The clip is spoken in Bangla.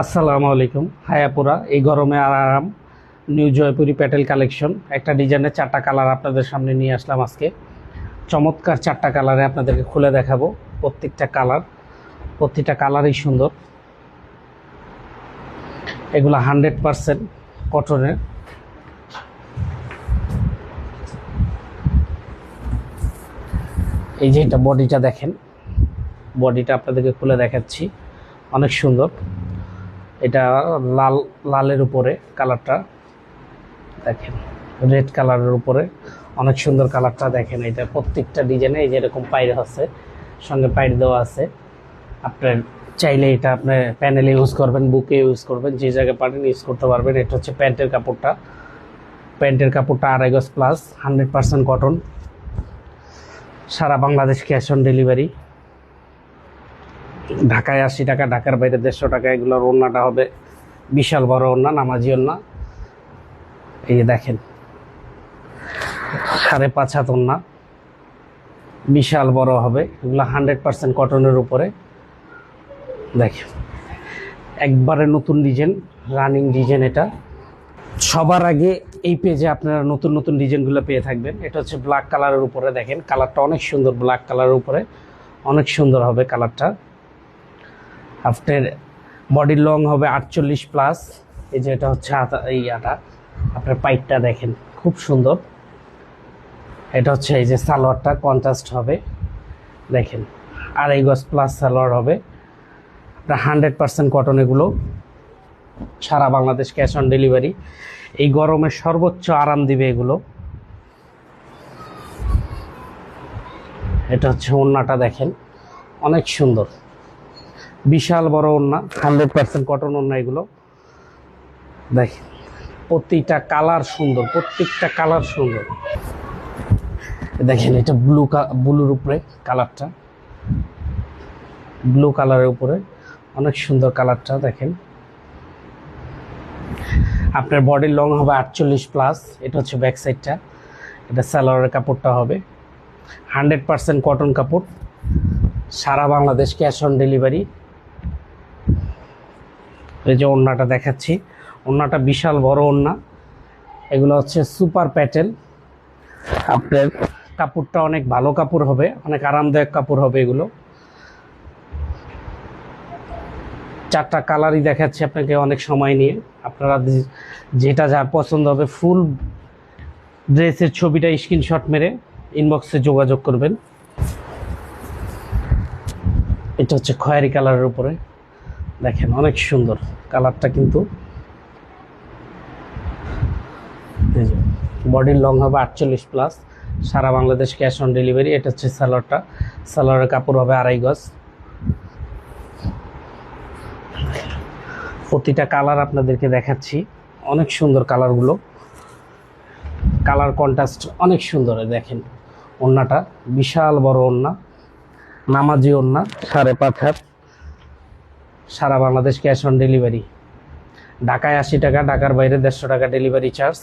আসসালামু আলাইকুম। হায়াপুরা এই গরমে আরাম নিউ জয়পুরি প্যাটেল কালেকশন একটা ডিজাইনের 4টা কালার আপনাদের সামনে নিয়ে আসলাম আজকে। চমৎকার 4টা কালারে আপনাদেরকে খুলে দেখাবো। প্রত্যেকটা কালারই সুন্দর। এগুলো 100% কটনের। এই যে এটা বডিটা দেখেন, বডিটা আপনাদেরকে খুলে দেখাচ্ছি, অনেক সুন্দর। এটা লালের উপরে কালারটা দেখেন, রেড কালারের উপরে অনেক সুন্দর কালারটা দেখেন। এটা প্রত্যেকটা ডিজাইনে এই যেরকম পাইর আছে, সঙ্গে পাইর দেওয়া আছে। আপনার চাইলে এটা আপনার প্যানেলে ইউজ করবেন, বুকে ইউজ করবেন, যে জায়গায় পারেন ইউজ করতে পারবেন। এটা হচ্ছে প্যান্টের কাপড়টা 2.5 গজ প্লাস, 100% কটন। সারা বাংলাদেশ ক্যাশ অন ডেলিভারি। ঢাকায় 80 টাকা, ঢাকার বাইরে 150 টাকা। এগুলোর ওড়নাটা হবে বিশাল বড় ওড়না, নামাজি ওড়না। এই যে দেখেন 5.5 হাত ওড়না, বিশাল বড় হবে। এগুলো 100% কটনের উপরে। দেখেন একবারে নতুন ডিজাইন, রানিং ডিজাইন। এটা সবার আগে এই পেজে আপনারা নতুন নতুন ডিজাইনগুলো পেয়ে থাকবেন। এটা হচ্ছে ব্ল্যাক কালারের উপরে, দেখেন কালারটা অনেক সুন্দর। ব্ল্যাক কালারের উপরে অনেক সুন্দর হবে কালারটা। আপনার বডির লং হবে 48+। এই যে এটা হচ্ছে আটা, আপনার পাইপটা দেখেন খুব সুন্দর। এটা হচ্ছে এই যে সালোয়ারটা কন্ট্রাস্ট হবে, দেখেন 2.5 গজ প্লাস সালোয়ার হবে। আপনার 100% কটন। এগুলো সারা বাংলাদেশ ক্যাশ অন ডেলিভারি। এই গরমে সর্বোচ্চ আরাম দিবে এগুলো। এটা হচ্ছে ওড়নাটা দেখেন, অনেক সুন্দর, বিশাল বড় ওড়না, 100% কটন ওড়না। এগুলো দেখেন প্রত্যেকটা কালার সুন্দর, প্রত্যেকটা কালার সুন্দর। দেখেন এটা ব্লুর উপরে কালারটা, ব্লু কালারের উপরে অনেক সুন্দর কালারটা দেখেন। আপনার বডির লং হবে 48+। এটা হচ্ছে ব্যাক সাইডটা। এটা সালোয়ারের কাপড়টা হবে 100% কটন কাপড়। সারা বাংলাদেশ ক্যাশ অন ডেলিভারি। এই যে ওড়নাটা দেখাচ্ছি, ওড়নাটা বিশাল বড় ওড়না। এগুলো হচ্ছে সুপার প্যাটেল। আপনার কাপড়টা অনেক ভালো কাপড় হবে, অনেক আরামদায়ক কাপড় হবে এগুলো। 4টা কালারই দেখাচ্ছি আপনাকে অনেক সময় নিয়ে। আপনারা যেটা যার পছন্দ হবে ফুল ড্রেসের ছবিটা স্ক্রিনশট মেরে ইনবক্সে যোগাযোগ করবেন। এটা হচ্ছে খয়েরি কালারের উপরে, দেখেন অনেক সুন্দর কালারটা। কিন্তু বডির লং হবে 48+। সারা বাংলাদেশ ক্যাশ অন ডেলিভারি। এটা হচ্ছে সালোয়ারটা, সালোয়ারের কাপড় হবে 2.5 গজ। প্রতিটা কালার আপনাদেরকে দেখাচ্ছি, অনেক সুন্দর কালারগুলো। কালার কন্ট্রাস্ট অনেক সুন্দর। দেখেন ওড়নাটা বিশাল বড় ওড়না, নামাজি ওড়না, 5.5 হাত। সারা বাংলাদেশ ক্যাশ অন ডেলিভারি। ঢাকায় 80 টাকা, ঢাকার বাইরে 150 টাকা ডেলিভারি চার্জ।